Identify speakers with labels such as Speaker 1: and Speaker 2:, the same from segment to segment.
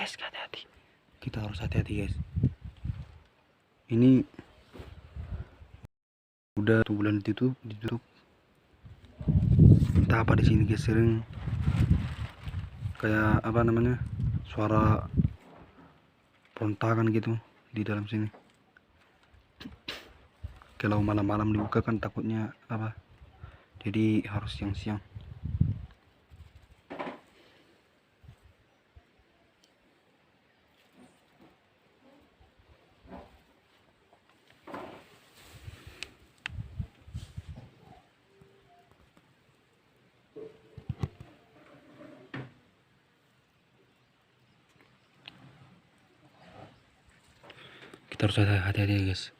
Speaker 1: guys, hati-hati. Kita harus hati-hati guys. Ini udah 1 bulan ditutup. Entah apa di sini guys, sering kayak apa namanya, suara perontakan gitu di dalam sini. Kalau malam-malam dibuka kan takutnya apa, jadi harus siang-siang. Kita harus hati-hati guys.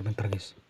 Speaker 1: Bentar guys.